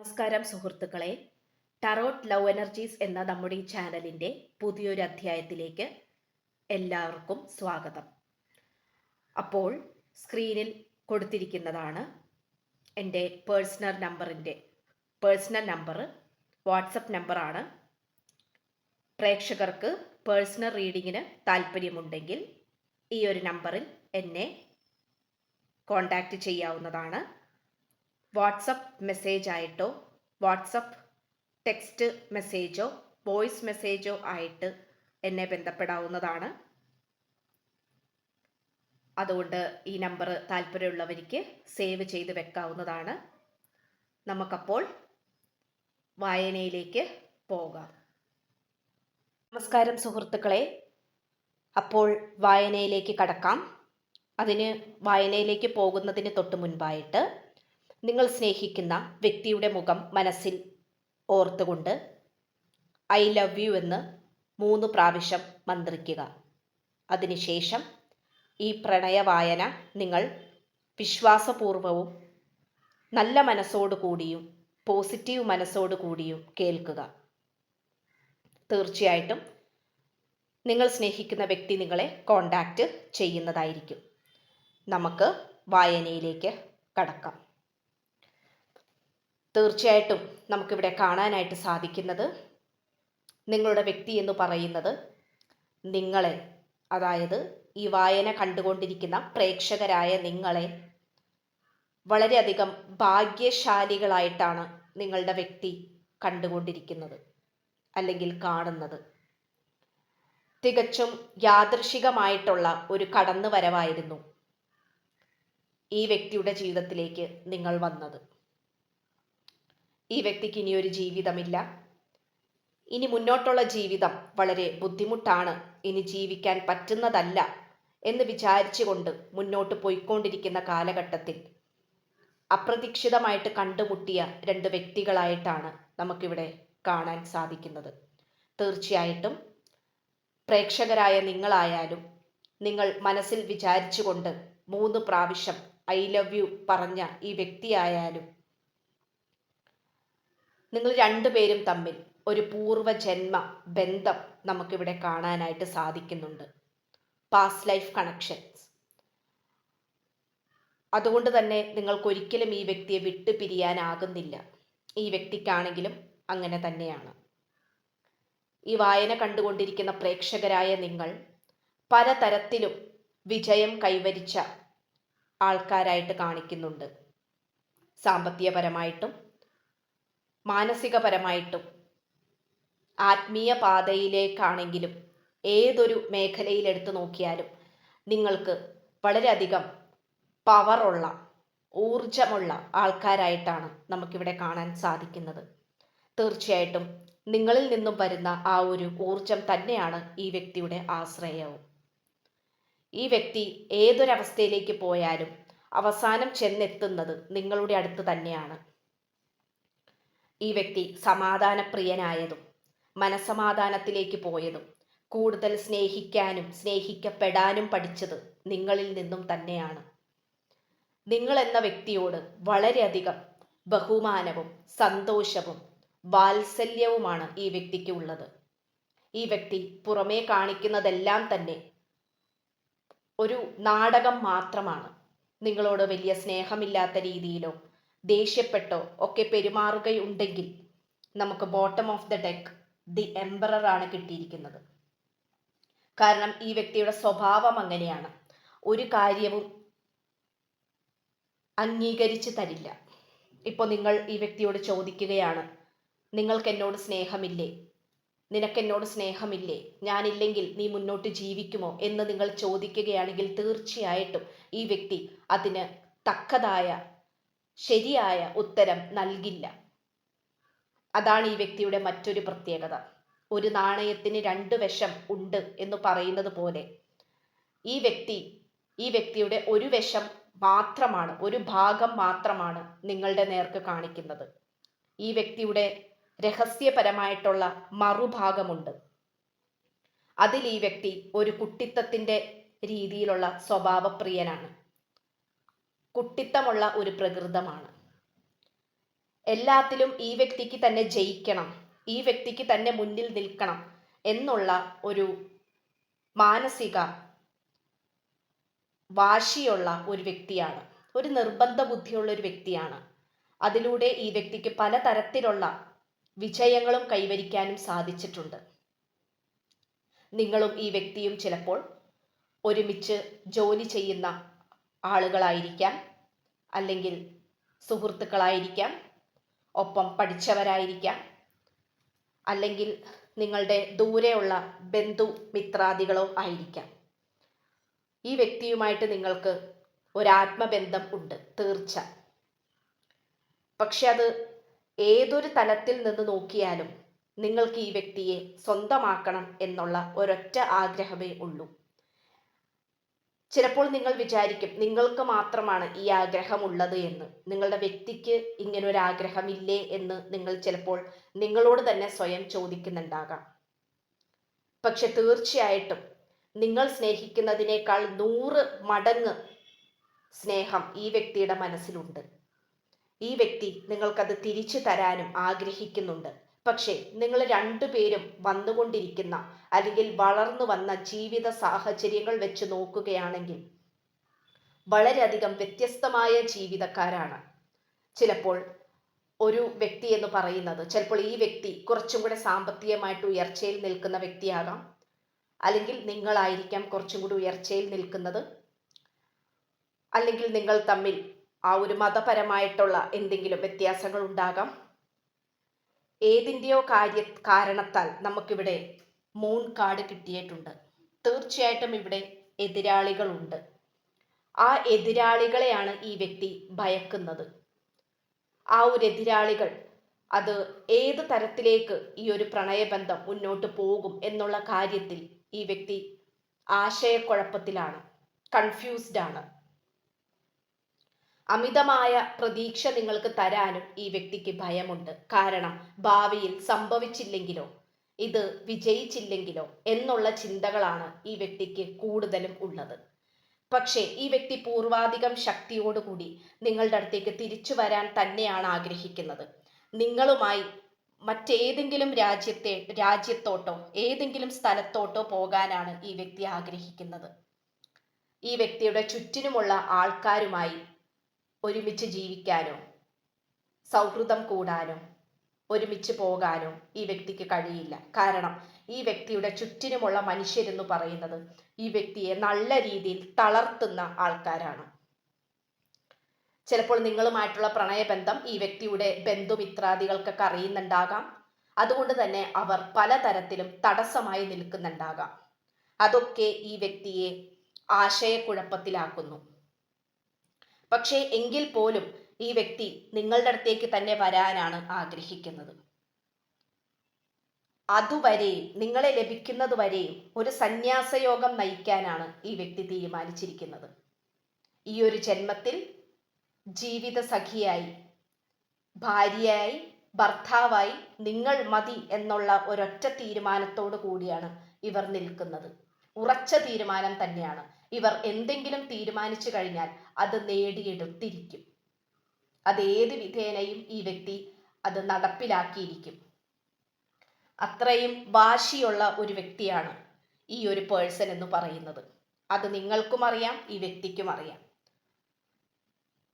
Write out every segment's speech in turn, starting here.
നമസ്കാരം സുഹൃത്തുക്കളെ. Tarot love energies എന്ന നമ്മുടെ ഈ ചാനലിൻ്റെ പുതിയൊരു അധ്യായത്തിലേക്ക് എല്ലാവർക്കും സ്വാഗതം. അപ്പോൾ സ്ക്രീനിൽ കൊടുത്തിരിക്കുന്നതാണ് എൻ്റെ പേഴ്സണൽ നമ്പർ, വാട്സപ്പ് നമ്പറാണ്. പ്രേക്ഷകർക്ക് പേഴ്സണൽ റീഡിങ്ങിന് താല്പര്യമുണ്ടെങ്കിൽ ഈ ഒരു നമ്പറിൽ എന്നെ കോൺടാക്റ്റ് ചെയ്യാവുന്നതാണ്. വാട്സപ്പ് മെസ്സേജ് ആയിട്ടോ വാട്സപ്പ് ടെക്സ്റ്റ് മെസ്സേജോ വോയിസ് മെസ്സേജോ ആയിട്ട് എന്നെ ബന്ധപ്പെടാവുന്നതാണ്. അതുകൊണ്ട് ഈ നമ്പർ താല്പര്യമുള്ളവർക്ക് സേവ് ചെയ്ത് വെക്കാവുന്നതാണ്. നമുക്കപ്പോൾ വായനയിലേക്ക് പോകാം. നമസ്കാരം സുഹൃത്തുക്കളെ. അപ്പോൾ വായനയിലേക്ക് കടക്കാം. വായനയിലേക്ക് പോകുന്നതിന് തൊട്ട് മുൻപായിട്ട് നിങ്ങൾ സ്നേഹിക്കുന്ന വ്യക്തിയുടെ മുഖം മനസ്സിൽ ഓർത്തുകൊണ്ട് ഐ ലവ് യു എന്ന് 3 പ്രാവശ്യം മന്ത്രിക്കുക. അതിനുശേഷം ഈ പ്രണയ വായന നിങ്ങൾ വിശ്വാസപൂർവവും നല്ല മനസ്സോടുകൂടിയും പോസിറ്റീവ് മനസ്സോടുകൂടിയും കേൾക്കുക. തീർച്ചയായിട്ടും നിങ്ങൾ സ്നേഹിക്കുന്ന വ്യക്തി നിങ്ങളെ കോണ്ടാക്റ്റ് ചെയ്യുന്നതായിരിക്കും. നമുക്ക് വായനയിലേക്ക് കടക്കാം. തീർച്ചയായിട്ടും നമുക്കിവിടെ കാണാനായിട്ട് സാധിക്കുന്നത് നിങ്ങളുടെ വ്യക്തി എന്ന് പറയുന്നത് നിങ്ങളെ, അതായത് ഈ വായന കണ്ടുകൊണ്ടിരിക്കുന്ന പ്രേക്ഷകരായ നിങ്ങളെ വളരെയധികം ഭാഗ്യശാലികളായിട്ടാണ് നിങ്ങളുടെ വ്യക്തി കണ്ടുകൊണ്ടിരിക്കുന്നത് അല്ലെങ്കിൽ കാണുന്നത്. തികച്ചും യാദൃശികമായിട്ടുള്ള ഒരു കടന്നുവരവായിരുന്നു ഈ വ്യക്തിയുടെ ജീവിതത്തിലേക്ക് നിങ്ങൾ വന്നത്. ഈ വ്യക്തിക്ക് ഇനിയൊരു ജീവിതമില്ല. ഇനി മുന്നോട്ടുള്ള ജീവിതം വളരെ ബുദ്ധിമുട്ടാണ്, ഇനി ജീവിക്കാൻ പറ്റുന്നതല്ല എന്ന് വിചാരിച്ചുകൊണ്ട് മുന്നോട്ട് പോയിക്കൊണ്ടിരിക്കുന്ന കാലഘട്ടത്തിൽ അപ്രതീക്ഷിതമായിട്ട് കണ്ടുമുട്ടിയ 2 വ്യക്തികളായിട്ടാണ് നമുക്കിവിടെ കാണാൻ സാധിക്കുന്നത്. തീർച്ചയായിട്ടും പ്രേക്ഷകരായ നിങ്ങളായാലും നിങ്ങൾ മനസ്സിൽ വിചാരിച്ചുകൊണ്ട് 3 പ്രാവശ്യം ഐ ലവ് യു പറഞ്ഞ ഈ വ്യക്തിയായാലും നിങ്ങൾ 2 പേരും തമ്മിൽ ഒരു പൂർവ്വജന്മ ബന്ധം നമുക്കിവിടെ കാണാനായിട്ട് സാധിക്കുന്നുണ്ട്. Past life connections. അതുകൊണ്ട് തന്നെ നിങ്ങൾക്കൊരിക്കലും ഈ വ്യക്തിയെ വിട്ടു പിരിയാനാകുന്നില്ല. ഈ വ്യക്തിക്കാണെങ്കിലും അങ്ങനെ തന്നെയാണ്. ഈ വായന കണ്ടുകൊണ്ടിരിക്കുന്ന പ്രേക്ഷകരായ നിങ്ങൾ പലതരത്തിലും വിജയം കൈവരിച്ച ആൾക്കാരായിട്ട് കാണിക്കുന്നുണ്ട്. സാമ്പത്തികപരമായിട്ടും മാനസികപരമായിട്ടും ആത്മീയ പാതയിലേക്കാണെങ്കിലും ഏതൊരു മേഖലയിലെടുത്ത് നോക്കിയാലും നിങ്ങൾക്ക് വളരെയധികം പവറുള്ള ഊർജമുള്ള ആൾക്കാരായിട്ടാണ് നമുക്കിവിടെ കാണാൻ സാധിക്കുന്നത്. തീർച്ചയായിട്ടും നിങ്ങളിൽ നിന്നും വരുന്ന ആ ഒരു ഊർജം തന്നെയാണ് ഈ വ്യക്തിയുടെ ആശ്രയവും. ഈ വ്യക്തി ഏതൊരവസ്ഥയിലേക്ക് പോയാലും അവസാനം ചെന്നെത്തുന്നത് നിങ്ങളുടെ അടുത്ത് തന്നെയാണ്. ഈ വ്യക്തി സമാധാനപ്രിയനായതും മനസമാധാനത്തിലേക്ക് പോയതും കൂടുതൽ സ്നേഹിക്കാനും സ്നേഹിക്കപ്പെടാനും പഠിച്ചത് നിങ്ങളിൽ നിന്നും തന്നെയാണ്. നിങ്ങൾ എന്ന വ്യക്തിയോട് വളരെയധികം ബഹുമാനവും സന്തോഷവും വാത്സല്യവുമാണ് ഈ വ്യക്തിക്ക് ഉള്ളത്. ഈ വ്യക്തി പുറമേ കാണിക്കുന്നതെല്ലാം തന്നെ ഒരു നാടകം മാത്രമാണ്. നിങ്ങളോട് വലിയ സ്നേഹമില്ലാത്ത രീതിയിലോ ദേഷ്യപ്പെട്ടോ ഒക്കെ പെരുമാറുകയുണ്ടെങ്കിൽ നമുക്ക് bottom of the deck the emperor ആണ് കിട്ടിയിരിക്കുന്നത്. കാരണം ഈ വ്യക്തിയുടെ സ്വഭാവം അങ്ങനെയാണ്. ഒരു കാര്യവും അംഗീകരിച്ച് തരില്ല. ഇപ്പോൾ നിങ്ങൾ ഈ വ്യക്തിയോട് ചോദിക്കുകയാണ്, നിനക്കെന്നോട് സ്നേഹമില്ലേ, ഞാനില്ലെങ്കിൽ നീ മുന്നോട്ട് ജീവിക്കുമോ എന്ന് നിങ്ങൾ ചോദിക്കുകയാണെങ്കിൽ തീർച്ചയായിട്ടും ഈ വ്യക്തി അതിന് തക്കതായ ശരിയായ ഉത്തരം നൽകില്ല. അതാണ് ഈ വ്യക്തിയുടെ മറ്റൊരു പ്രത്യേകത. ഒരു നാണയത്തിന് 2 വശം ഉണ്ട് എന്ന് പറയുന്നത് പോലെ ഈ വ്യക്തിയുടെ ഒരു വശം മാത്രമാണ്, ഒരു ഭാഗം മാത്രമാണ് നിങ്ങളുടെ നേർക്ക് കാണിക്കുന്നത്. ഈ വ്യക്തിയുടെ രഹസ്യപരമായിട്ടുള്ള മറുഭാഗമുണ്ട്. അതിൽ ഈ വ്യക്തി ഒരു കുട്ടിത്തത്തിൻ്റെ രീതിയിലുള്ള സ്വഭാവപ്രിയനാണ്. കുട്ടിത്തമുള്ള ഒരു പ്രകൃതമാണ്. എല്ലാത്തിലും ഈ വ്യക്തിക്ക് തന്നെ ജയിക്കണം, ഈ വ്യക്തിക്ക് തന്നെ മുന്നിൽ നിൽക്കണം എന്നുള്ള ഒരു മാനസിക വാശിയുള്ള ഒരു വ്യക്തിയാണ്, ഒരു നിർബന്ധ ബുദ്ധിയുള്ള ഒരു വ്യക്തിയാണ്. അതിലൂടെ ഈ വ്യക്തിക്ക് പലതരത്തിലുള്ള വിജയങ്ങളും കൈവരിക്കാനും സാധിച്ചിട്ടുണ്ട്. നിങ്ങളും ഈ വ്യക്തിയും ചിലപ്പോൾ ഒരുമിച്ച് ജോലി ചെയ്യുന്ന ആളുകളായിരിക്കാം, അല്ലെങ്കിൽ സുഹൃത്തുക്കളായിരിക്കാം, ഒപ്പം പഠിച്ചവരായിരിക്കാം, അല്ലെങ്കിൽ നിങ്ങളുടെ ദൂരെയുള്ള ബന്ധു മിത്രാദികളോ ആയിരിക്കാം. ഈ വ്യക്തിയുമായിട്ട് നിങ്ങൾക്ക് ഒരാത്മബന്ധം ഉണ്ട്, തീർച്ച. പക്ഷെ അത് ഏതൊരു തലത്തിൽ നിന്ന് നോക്കിയാലും നിങ്ങൾക്ക് ഈ വ്യക്തിയെ സ്വന്തമാക്കണം എന്നുള്ള ഒരൊറ്റ ആഗ്രഹമേ ഉള്ളൂ. ചിലപ്പോൾ നിങ്ങൾ വിചാരിക്കും നിങ്ങൾക്ക് മാത്രമാണ് ഈ ആഗ്രഹം ഉള്ളത് എന്ന്. നിങ്ങളുടെ വ്യക്തിക്ക് ഇങ്ങനൊരു ആഗ്രഹമില്ലേ എന്ന് നിങ്ങൾ ചിലപ്പോൾ നിങ്ങളോട് തന്നെ സ്വയം ചോദിക്കുന്നുണ്ടാകാം. പക്ഷെ തീർച്ചയായിട്ടും നിങ്ങൾ സ്നേഹിക്കുന്നതിനേക്കാൾ 100 മടങ്ങ് സ്നേഹം ഈ വ്യക്തിയുടെ മനസ്സിലുണ്ട്. ഈ വ്യക്തി നിങ്ങൾക്കത് തിരിച്ചു തരാനും ആഗ്രഹിക്കുന്നുണ്ട്. പക്ഷേ നിങ്ങൾ രണ്ടുപേരും വന്നുകൊണ്ടിരിക്കുന്ന അല്ലെങ്കിൽ വളർന്നു വന്ന ജീവിത സാഹചര്യങ്ങൾ വെച്ച് നോക്കുകയാണെങ്കിൽ വളരെയധികം വ്യത്യസ്തമായ ജീവിതക്കാരാണ്. ചിലപ്പോൾ ഒരു വ്യക്തി എന്ന് പറയുന്നത്, ചിലപ്പോൾ ഈ വ്യക്തി കുറച്ചും കൂടെ സാമ്പത്തികമായിട്ട് ഉയർച്ചയിൽ നിൽക്കുന്ന വ്യക്തിയാകാം, അല്ലെങ്കിൽ നിങ്ങളായിരിക്കാം കുറച്ചും കൂടി ഉയർച്ചയിൽ നിൽക്കുന്നത്, അല്ലെങ്കിൽ നിങ്ങൾ തമ്മിൽ ആ ഒരു മതപരമായിട്ടുള്ള എന്തെങ്കിലും വ്യത്യാസങ്ങൾ ഉണ്ടാകാം. ഏതിൻ്റെയോ കാരണത്താൽ നമുക്കിവിടെ മൂൺ കാർഡ് കിട്ടിയിട്ടുണ്ട്. തീർച്ചയായിട്ടും ഇവിടെ എതിരാളികളുണ്ട്. ആ എതിരാളികളെയാണ് ഈ വ്യക്തി ഭയക്കുന്നത്. ആ ഒരു എതിരാളികൾ അത് ഏത് തരത്തിലേക്ക് ഈ ഒരു പ്രണയബന്ധം മുന്നോട്ട് പോകും എന്നുള്ള കാര്യത്തിൽ ഈ വ്യക്തി ആശയക്കുഴപ്പത്തിലാണ്, കൺഫ്യൂസ്ഡ് ആണ്. അമിതമായ പ്രതീക്ഷ നിങ്ങൾക്ക് തരാനും ഈ വ്യക്തിക്ക് ഭയമുണ്ട്. കാരണം ഭാവിയിൽ സംഭവിച്ചില്ലെങ്കിലോ, ഇത് വിജയിച്ചില്ലെങ്കിലോ എന്നുള്ള ചിന്തകളാണ് ഈ വ്യക്തിക്ക് കൂടുതലും ഉള്ളത്. പക്ഷേ ഈ വ്യക്തി പൂർവാധികം ശക്തിയോടുകൂടി നിങ്ങളുടെ അടുത്തേക്ക് തിരിച്ചു വരാൻ തന്നെയാണ് ആഗ്രഹിക്കുന്നത്. നിങ്ങളുമായി മറ്റേതെങ്കിലും രാജ്യത്തോട്ടോ ഏതെങ്കിലും സ്ഥലത്തോട്ടോ പോകാനാണ് ഈ വ്യക്തി ആഗ്രഹിക്കുന്നത്. ഈ വ്യക്തിയുടെ ചുറ്റിനുമുള്ള ആൾക്കാരുമായി ഒരുമിച്ച് ജീവിക്കാനോ സൗഹൃദം കൂടാനോ ഒരുമിച്ച് പോകാനോ ഈ വ്യക്തിക്ക് കഴിയില്ല. കാരണം ഈ വ്യക്തിയുടെ ചുറ്റിനുമുള്ള മനുഷ്യരെന്ന് പറയുന്നത് ഈ വ്യക്തിയെ നല്ല രീതിയിൽ തളർത്തുന്ന ആൾക്കാരാണ്. ചിലപ്പോൾ നിങ്ങളുമായിട്ടുള്ള പ്രണയബന്ധം ഈ വ്യക്തിയുടെ ബന്ധുമിത്രാദികൾക്കൊക്കെ അറിയുന്നുണ്ടാകാം. അതുകൊണ്ട് തന്നെ അവർ പലതരത്തിലും തടസ്സമായി നിൽക്കുന്നുണ്ടാകാം. അതൊക്കെ ഈ വ്യക്തിയെ ആശയക്കുഴപ്പത്തിലാക്കുന്നു. പക്ഷേ എങ്കിൽ പോലും ഈ വ്യക്തി നിങ്ങളുടെ അടുത്തേക്ക് തന്നെ വരാനാണ് ആഗ്രഹിക്കുന്നത്. അതുവരെയും നിങ്ങളെ ലഭിക്കുന്നത് വരെയും ഒരു സന്യാസയോഗം നയിക്കാനാണ് ഈ വ്യക്തി തീരുമാനിച്ചിരിക്കുന്നത്. ഈ ഒരു ജന്മത്തിൽ ജീവിത സഖിയായി, ഭാര്യയായി, ഭർത്താവായി നിങ്ങൾ മതി എന്നുള്ള ഒരൊറ്റ തീരുമാനത്തോടു കൂടിയാണ് ഇവർ നിൽക്കുന്നത്. ഉറച്ച തീരുമാനം തന്നെയാണ്. ഇവർ എന്തെങ്കിലും തീരുമാനിച്ചു കഴിഞ്ഞാൽ അത് നേടിയെടുത്തിരിക്കും. അത് ഏത് വിധേനയും ഈ വ്യക്തി അത് നടപ്പിലാക്കിയിരിക്കും. അത്രയും വാശിയുള്ള ഒരു വ്യക്തിയാണ് ഈ ഒരു പേഴ്സൺ എന്ന് പറയുന്നത്. അത് നിങ്ങൾക്കും അറിയാം, ഈ വ്യക്തിക്കും അറിയാം.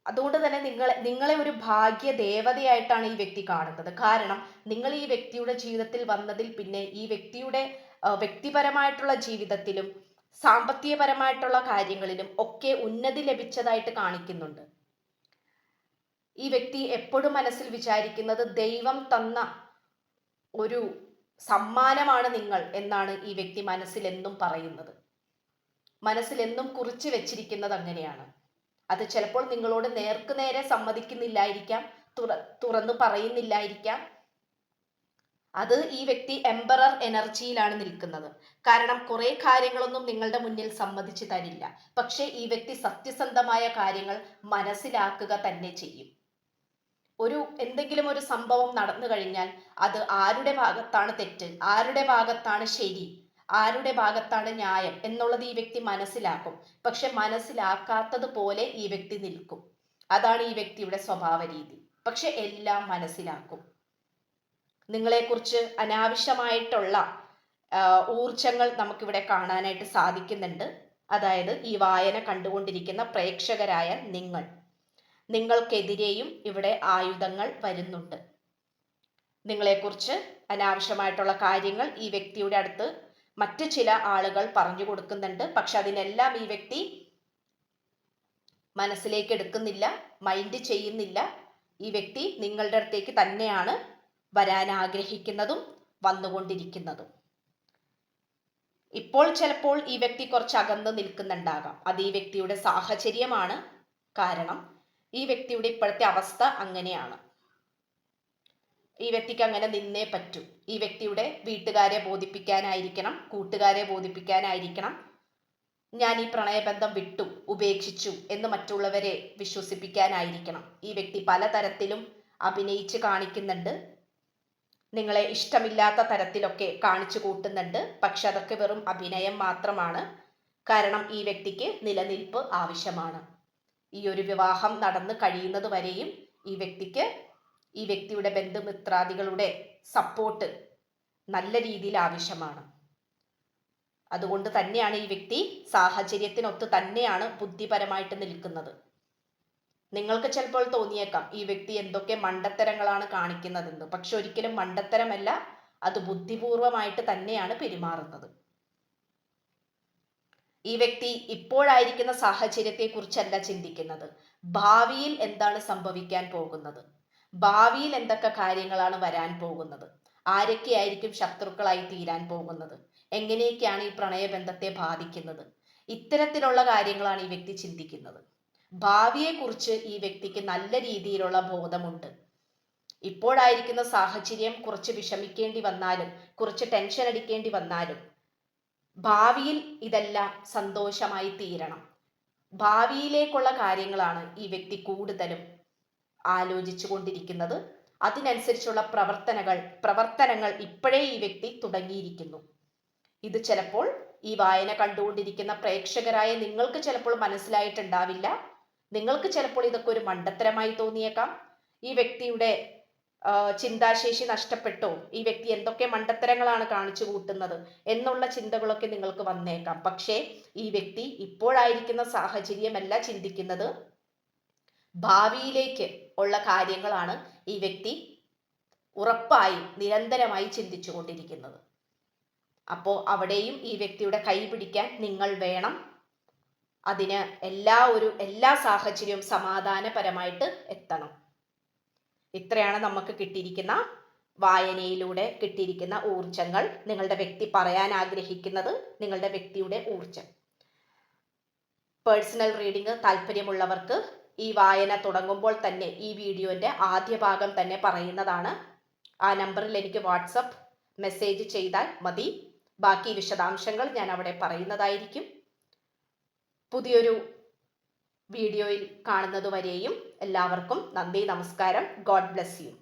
അതുകൊണ്ട് തന്നെ നിങ്ങളെ ഒരു ഭാഗ്യ ദേവതയായിട്ടാണ് ഈ വ്യക്തി കാണുന്നത്. കാരണം നിങ്ങൾ ഈ വ്യക്തിയുടെ ജീവിതത്തിൽ വന്നതിൽ പിന്നെ ഈ വ്യക്തിയുടെ വ്യക്തിപരമായിട്ടുള്ള ജീവിതത്തിലും സാമ്പത്തികപരമായിട്ടുള്ള കാര്യങ്ങളിലും ഒക്കെ ഉന്നതി ലഭിച്ചതായിട്ട് കാണിക്കുന്നുണ്ട്. ഈ വ്യക്തി എപ്പോഴും മനസ്സിൽ വിചാരിക്കുന്നത് ദൈവം തന്ന ഒരു സമ്മാനമാണ് നിങ്ങൾ എന്നാണ് ഈ വ്യക്തി മനസ്സിലെന്നും പറയുന്നത്. മനസ്സിലെന്നും കുറിച്ചു വെച്ചിരിക്കുന്നത് അങ്ങനെയാണ്. അത് ചിലപ്പോൾ നിങ്ങളോട് നേർക്കുനേരെ സമ്മതിക്കുന്നില്ലായിരിക്കാം, തുറന്നു പറയുന്നില്ലായിരിക്കാം. അത് ഈ വ്യക്തി എംപറർ എനർജിയിലാണ് നിൽക്കുന്നത്. കാരണം കുറെ കാര്യങ്ങളൊന്നും നിങ്ങളുടെ മുന്നിൽ സമ്മതിച്ചു തരില്ല. പക്ഷേ ഈ വ്യക്തി സത്യസന്ധമായ കാര്യങ്ങൾ മനസ്സിലാക്കുക തന്നെ ചെയ്യും. എന്തെങ്കിലും ഒരു സംഭവം നടന്നു കഴിഞ്ഞാൽ അത് ആരുടെ ഭാഗത്താണ് തെറ്റ്, ആരുടെ ഭാഗത്താണ് ശരി, ആരുടെ ഭാഗത്താണ് ന്യായം എന്നുള്ളത് ഈ വ്യക്തി മനസ്സിലാക്കും. പക്ഷെ മനസ്സിലാക്കാത്തത് പോലെ ഈ വ്യക്തി നിൽക്കും. അതാണ് ഈ വ്യക്തിയുടെ സ്വഭാവ രീതി. പക്ഷെ എല്ലാം മനസ്സിലാക്കും. നിങ്ങളെക്കുറിച്ച് അനാവശ്യമായിട്ടുള്ള ഊർജങ്ങൾ നമുക്കിവിടെ കാണാനായിട്ട് സാധിക്കുന്നുണ്ട്. അതായത് ഈ വായന കണ്ടുകൊണ്ടിരിക്കുന്ന പ്രേക്ഷകരായ നിങ്ങൾക്കെതിരെയും ഇവിടെ ആയുധങ്ങൾ വരുന്നുണ്ട്. നിങ്ങളെക്കുറിച്ച് അനാവശ്യമായിട്ടുള്ള കാര്യങ്ങൾ ഈ വ്യക്തിയുടെ അടുത്ത് മറ്റു ചില ആളുകൾ പറഞ്ഞു കൊടുക്കുന്നുണ്ട്. പക്ഷെ അതിനെല്ലാം ഈ വ്യക്തി മനസ്സിലേക്ക് എടുക്കുന്നില്ല, മൈൻഡ് ചെയ്യുന്നില്ല. ഈ വ്യക്തി നിങ്ങളുടെ അടുത്തേക്ക് തന്നെയാണ് വരാൻ ആഗ്രഹിക്കുന്നതും വന്നുകൊണ്ടിരിക്കുന്നതും. ഇപ്പോൾ ചിലപ്പോൾ ഈ വ്യക്തി കുറച്ച് അകന്ന് നിൽക്കുന്നുണ്ടാകാം. അത് ഈ വ്യക്തിയുടെ സാഹചര്യമാണ്. കാരണം ഈ വ്യക്തിയുടെ ഇപ്പോഴത്തെ അവസ്ഥ അങ്ങനെയാണ്. ഈ വ്യക്തിക്ക് അങ്ങനെ നിന്നേ പറ്റൂ. ഈ വ്യക്തിയുടെ വീട്ടുകാരെ ബോധിപ്പിക്കാനായിരിക്കണം, കൂട്ടുകാരെ ബോധിപ്പിക്കാനായിരിക്കണം, ഞാൻ ഈ പ്രണയബന്ധം വിട്ടു, ഉപേക്ഷിച്ചു എന്ന് മറ്റുള്ളവരെ വിശ്വസിപ്പിക്കാനായിരിക്കണം. ഈ വ്യക്തി പലതരത്തിലും അഭിനയിച്ച് കാണിക്കുന്നുണ്ട്. നിങ്ങളെ ഇഷ്ടമില്ലാത്ത തരത്തിലൊക്കെ കാണിച്ചു കൂട്ടുന്നുണ്ട്. പക്ഷെ അതൊക്കെ വെറും അഭിനയം മാത്രമാണ്. കാരണം ഈ വ്യക്തിക്ക് നിലനിൽപ്പ് ആവശ്യമാണ്. ഈ ഒരു വിവാഹം നടന്ന് കഴിയുന്നത് വരെയും ഈ വ്യക്തിയുടെ ബന്ധുമിത്രാദികളുടെ സപ്പോർട്ട് നല്ല രീതിയിൽ ആവശ്യമാണ്. അതുകൊണ്ട് തന്നെയാണ് ഈ വ്യക്തി സാഹചര്യത്തിനൊത്ത് തന്നെയാണ് ബുദ്ധിപരമായിട്ട് നിൽക്കുന്നത്. നിങ്ങൾക്ക് ചിലപ്പോൾ തോന്നിയേക്കാം ഈ വ്യക്തി എന്തൊക്കെ മണ്ടത്തരങ്ങളാണ് കാണിക്കുന്നതെന്ന്. പക്ഷെ ഒരിക്കലും മണ്ടത്തരമല്ല, അത് ബുദ്ധിപൂർവമായിട്ട് തന്നെയാണ് പെരുമാറുന്നത്. ഈ വ്യക്തി ഇപ്പോഴായിരിക്കുന്ന സാഹചര്യത്തെക്കുറിച്ചല്ല ചിന്തിക്കുന്നത്. ഭാവിയിൽ എന്താണ് സംഭവിക്കാൻ പോകുന്നത്, ഭാവിയിൽ എന്തൊക്കെ കാര്യങ്ങളാണ് വരാൻ പോകുന്നത്, ആരൊക്കെയായിരിക്കും ശത്രുക്കളായി തീരാൻ പോകുന്നത്, എങ്ങനെയൊക്കെയാണ് ഈ പ്രണയബന്ധത്തെ ബാധിക്കുന്നത്, ഇത്തരത്തിലുള്ള കാര്യങ്ങളാണ് ഈ വ്യക്തി ചിന്തിക്കുന്നത്. ഭാവിയെക്കുറിച്ച് ഈ വ്യക്തിക്ക് നല്ല രീതിയിലുള്ള ബോധമുണ്ട്. ഇപ്പോഴായിരിക്കുന്ന സാഹചര്യം കുറച്ച് വിഷമിക്കേണ്ടി വന്നാലും, കുറച്ച് ടെൻഷൻ അടിക്കേണ്ടി വന്നാലും, ഭാവിയിൽ ഇതെല്ലാം സന്തോഷമായി തീരണം. ഭാവിയിലേക്കുള്ള കാര്യങ്ങളാണ് ഈ വ്യക്തി കൂടുതലും ആലോചിച്ചു കൊണ്ടിരിക്കുന്നത്. അതിനനുസരിച്ചുള്ള പ്രവർത്തനങ്ങൾ ഇപ്പോഴേ ഈ വ്യക്തി തുടങ്ങിയിരിക്കുന്നു. ഇത് ചിലപ്പോൾ ഈ വായന കണ്ടുകൊണ്ടിരിക്കുന്ന പ്രേക്ഷകരായ നിങ്ങൾക്ക് ചിലപ്പോൾ മനസ്സിലായിട്ടുണ്ടാവില്ല. നിങ്ങൾക്ക് ചിലപ്പോൾ ഇതൊക്കെ ഒരു മണ്ടത്തരമായി തോന്നിയേക്കാം. ഈ വ്യക്തിയുടെ ചിന്താശേഷി നഷ്ടപ്പെട്ടോ, ഈ വ്യക്തി എന്തൊക്കെ മണ്ടത്തരങ്ങളാണ് കാണിച്ചു കൂട്ടുന്നത് എന്നുള്ള ചിന്തകളൊക്കെ നിങ്ങൾക്ക് വന്നേക്കാം. പക്ഷേ ഈ വ്യക്തി ഇപ്പോഴായിരിക്കുന്ന സാഹചര്യമല്ല ചിന്തിക്കുന്നത്, ഭാവിയിലേക്ക് ഉള്ള കാര്യങ്ങളാണ് ഈ വ്യക്തി ഉറപ്പായി നിരന്തരമായി ചിന്തിച്ചു കൊണ്ടിരിക്കുന്നത്. അപ്പോൾ അവിടെയും ഈ വ്യക്തിയുടെ കൈ പിടിക്കാൻ നിങ്ങൾ വേണം. അതിന് എല്ലാ സാഹചര്യവും സമാധാനപരമായിട്ട് എത്തണം. ഇത്രയാണ് നമുക്ക് കിട്ടിയിരിക്കുന്ന വായനയിലൂടെ കിട്ടിയിരിക്കുന്ന ഊർജങ്ങൾ. നിങ്ങളുടെ വ്യക്തി പറയാൻ ആഗ്രഹിക്കുന്നത് നിങ്ങളുടെ വ്യക്തിയുടെ ഊർജം. പേഴ്സണൽ റീഡിംഗ് താല്പര്യമുള്ളവർക്ക് ഈ വായന തുടങ്ങുമ്പോൾ തന്നെ ഈ വീഡിയോൻ്റെ ആദ്യ ഭാഗം തന്നെ പറയുന്നതാണ്. ആ നമ്പറിൽ എനിക്ക് വാട്സപ്പ് മെസ്സേജ് ചെയ്താൽ മതി. ബാക്കി വിശദാംശങ്ങൾ ഞാൻ അവിടെ പറയുന്നതായിരിക്കും. പുതിയൊരു വീഡിയോയിൽ കാണുന്നതുവരെയും എല്ലാവർക്കും നന്ദി, നമസ്കാരം. God bless you.